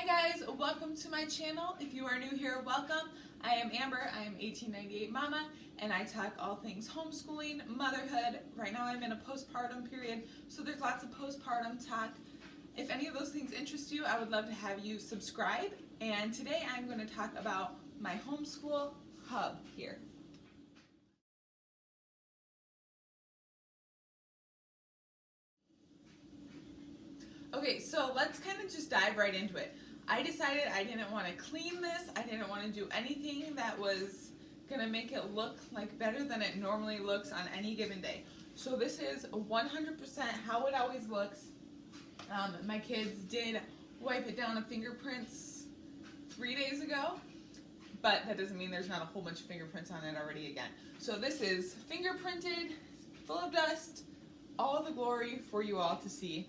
Hi guys, welcome to my channel. If you are new here, welcome. I am Amber, I am 1898 Mama, and I talk all things homeschooling, motherhood. Right now I'm in a postpartum period, so there's lots of postpartum talk. If any of those things interest you, I would love to have you subscribe. And today I'm going to talk about my homeschool hub here. Okay, so let's kind of just dive right into it. I decided I didn't want to clean this. I didn't want to do anything that was going to make it look like better than it normally looks on any given day. So this is 100% how it always looks. My kids did wipe it down of fingerprints 3 days ago, but that doesn't mean there's not a whole bunch of fingerprints on it already again. So this is fingerprinted, full of dust, all the glory for you all to see.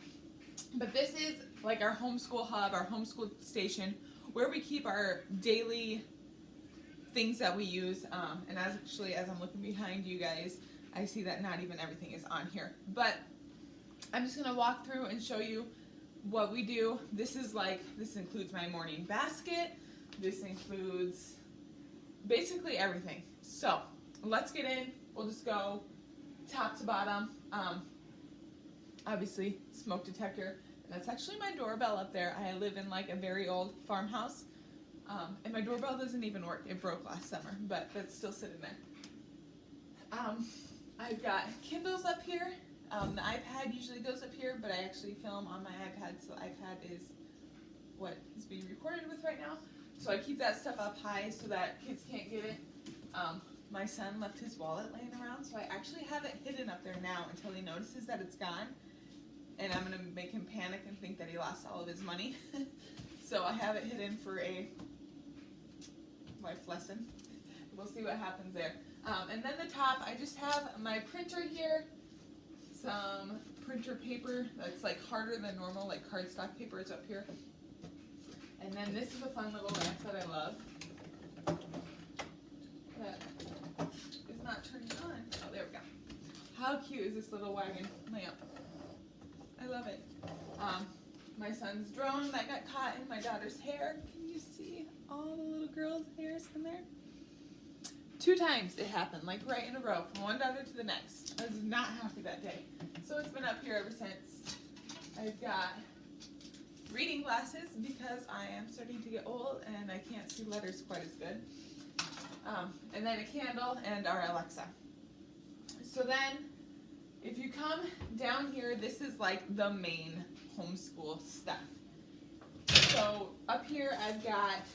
But this is like our homeschool hub, our homeschool station, where we keep our daily things that we use. And actually, as I'm looking behind you guys, I see that not even everything is on here. But I'm just gonna walk through and show you what we do. This includes my morning basket. This includes basically everything. So let's get in. We'll just go top to bottom. Obviously, smoke detector. And that's actually my doorbell up there. I live in like a very old farmhouse, and my doorbell doesn't even work. It broke last summer, but that's still sitting there. I've got Kindles up here. The iPad usually goes up here, but I actually film on my iPad, so the iPad is what is being recorded with right now. So I keep that stuff up high so that kids can't get it. My son left his wallet laying around, so I actually have it hidden up there now until he notices that it's gone. And I'm going to make him panic and think that he lost all of his money. So I have it hidden for a life lesson. We'll see what happens there. And then the top, I just have my printer here, some printer paper that's like harder than normal, like cardstock paper is up here. And then this is a fun little lamp that I love. That is not turning on. Oh, there we go. How cute is this little wagon lamp? I love it. My son's drone that got caught in my daughter's hair. Can you see all the little girls' hairs in there? 2 times it happened, like right in a row, from one daughter to the next. I was not happy that day. So it's been up here ever since. I've got reading glasses because I am starting to get old and I can't see letters quite as good. And then a candle and our Alexa. So then, if you come down here, this is like the main homeschool stuff. So up here I've got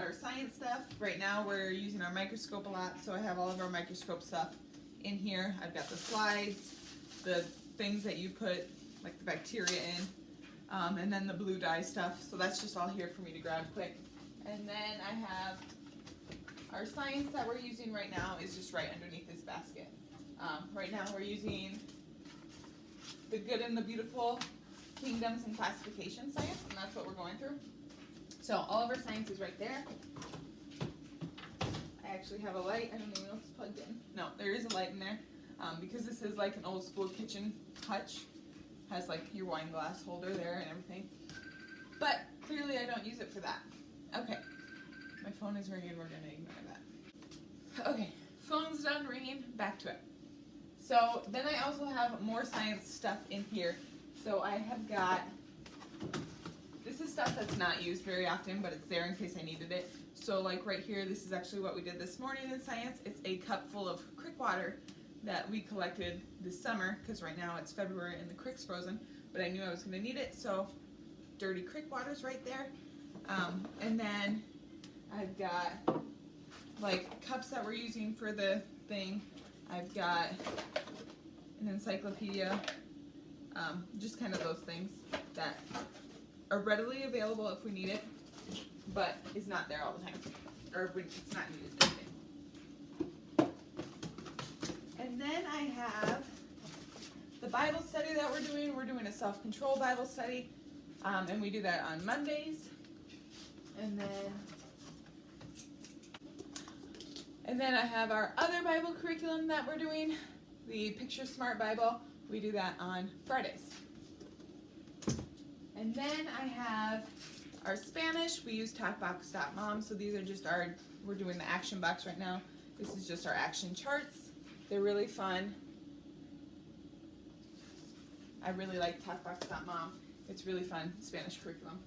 our science stuff. Right now we're using our microscope a lot, so I have all of our microscope stuff in here. I've got the slides, the things that you put like the bacteria in, and then the blue dye stuff. So that's just all here for me to grab quick. And then I have our science that we're using right now is just right underneath this basket. Right now we're using the good and the beautiful kingdoms and classification science, and that's what we're going through. So all of our science is right there. I actually have a light. I don't even know if it's plugged in. No, there is a light in there. Because this is like an old school kitchen hutch. Has like your wine glass holder there and everything. But clearly I don't use it for that. Okay. My phone is ringing, we're going to ignore that. Okay, phone's done ringing, back to it. So then I also have more science stuff in here. So I have got, this is stuff that's not used very often, but it's there in case I needed it. So like right here, this is actually what we did this morning in science. It's a cup full of creek water that we collected this summer, because right now it's February and the creek's frozen, but I knew I was going to need it, so dirty creek water's right there. And then I've got like cups that we're using for the thing. I've got an encyclopedia, just kind of those things that are readily available if we need it, but is not there all the time, or when it's not needed. And then I have the Bible study that we're doing. We're doing a self-control Bible study, and we do that on Mondays. And then I have our other Bible curriculum that we're doing, the Picture Smart Bible. We do that on Fridays. And then I have our Spanish. We use talkbox.mom, so these are just we're doing the action box right now. This is just our action charts. They're really fun. I really like talkbox.mom. It's really fun Spanish curriculum.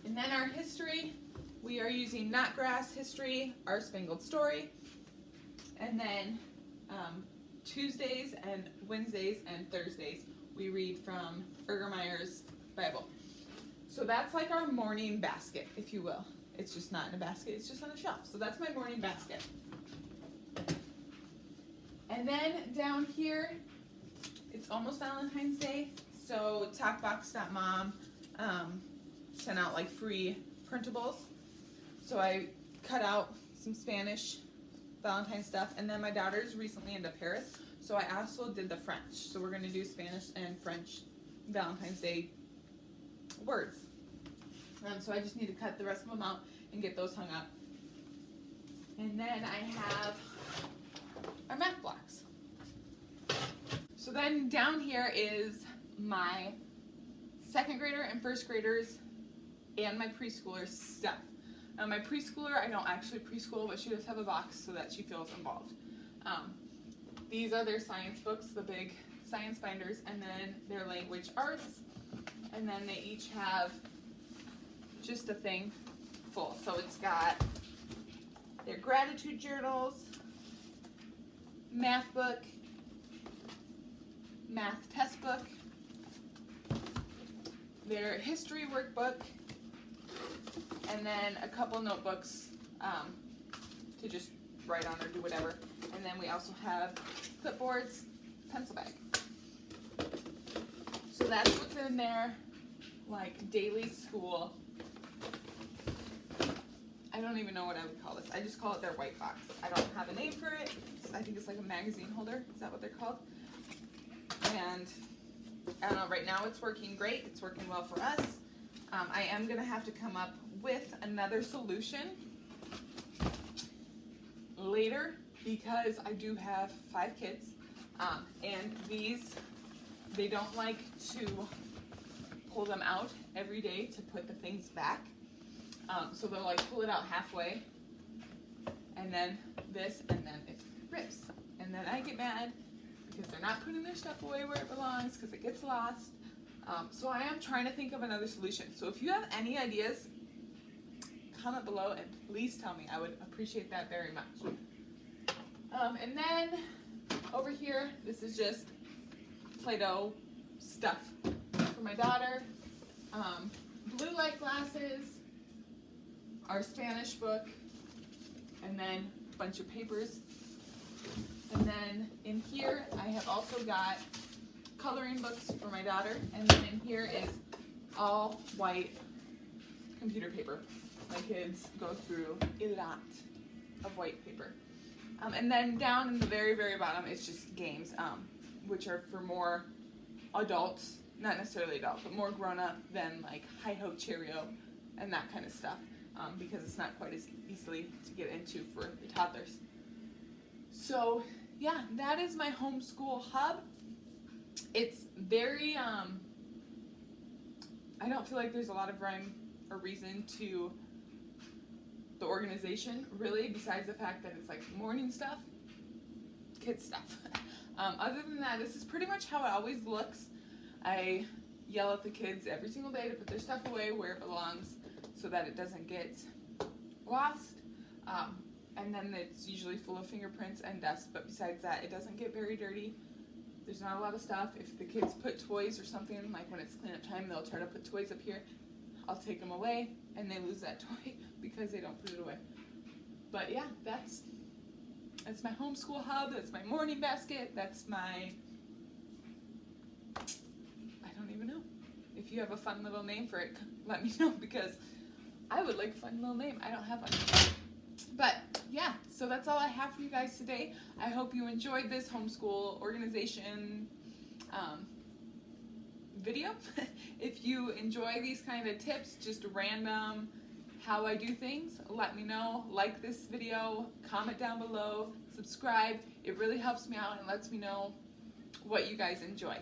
And then our history, we are using Knotgrass History, Our Spangled Story. And then Tuesdays and Wednesdays and Thursdays, we read from Ergermeyer's Bible. So that's like our morning basket, if you will. It's just not in a basket, it's just on a shelf. So that's my morning basket. And then down here, it's almost Valentine's Day, so talkbox.mom sent out like free printables. So I cut out some Spanish Valentine stuff, and then my daughter's recently into Paris, so I also did the French. So we're going to do Spanish and French Valentine's Day words. So I just need to cut the rest of them out and get those hung up. And then I have our math blocks. So then down here is my second grader and first graders and my preschooler stuff. Now my preschooler, I don't actually preschool, but she does have a box so that she feels involved. These are their science books, the big science binders, and then their language arts, and then they each have just a thing full. So it's got their gratitude journals, math book, math test book, their history workbook, and then a couple notebooks to just write on or do whatever. And then we also have clipboards, pencil bag. So that's what's in there, like daily school. I don't even know what I would call this. I just call it their white box. I don't have a name for it. I think it's like a magazine holder. Is that what they're called? And I don't know, right now it's working great. It's working well for us. I am going to have to come up with another solution later because I do have 5 kids. And these, they don't like to pull them out every day to put the things back. So they'll like pull it out halfway, and then this, and then it rips. And then I get mad because they're not putting their stuff away where it belongs because it gets lost. So I am trying to think of another solution. So if you have any ideas, comment below and please tell me. I would appreciate that very much. And then over here, this is just Play-Doh stuff for my daughter. Blue light glasses, our Spanish book, and then a bunch of papers. And then in here, I have also got coloring books for my daughter, and then in here is all white computer paper. My kids go through a lot of white paper. And then down in the very, very bottom is just games, which are for more adults, not necessarily adult, but more grown up than like Hi-Ho Cheerio and that kind of stuff, because it's not quite as easily to get into for the toddlers. So yeah, that is my homeschool hub. It's very, I don't feel like there's a lot of rhyme or reason to the organization, really, besides the fact that it's like morning stuff, kids stuff. Other than that, this is pretty much how it always looks. I yell at the kids every single day to put their stuff away where it belongs so that it doesn't get lost. And then it's usually full of fingerprints and dust, but besides that, it doesn't get very dirty. There's not a lot of stuff. If the kids put toys or something, like when it's cleanup time, they'll try to put toys up here. I'll take them away, and they lose that toy because they don't put it away. But yeah, that's my homeschool hub. That's my morning basket. That's my, I don't even know. If you have a fun little name for it, let me know, because I would like a fun little name. I don't have one. But yeah, so that's all I have for you guys today. I hope you enjoyed this homeschool organization video. If you enjoy these kind of tips, just random how I do things, let me know. Like this video, comment down below, subscribe. It really helps me out and lets me know what you guys enjoy.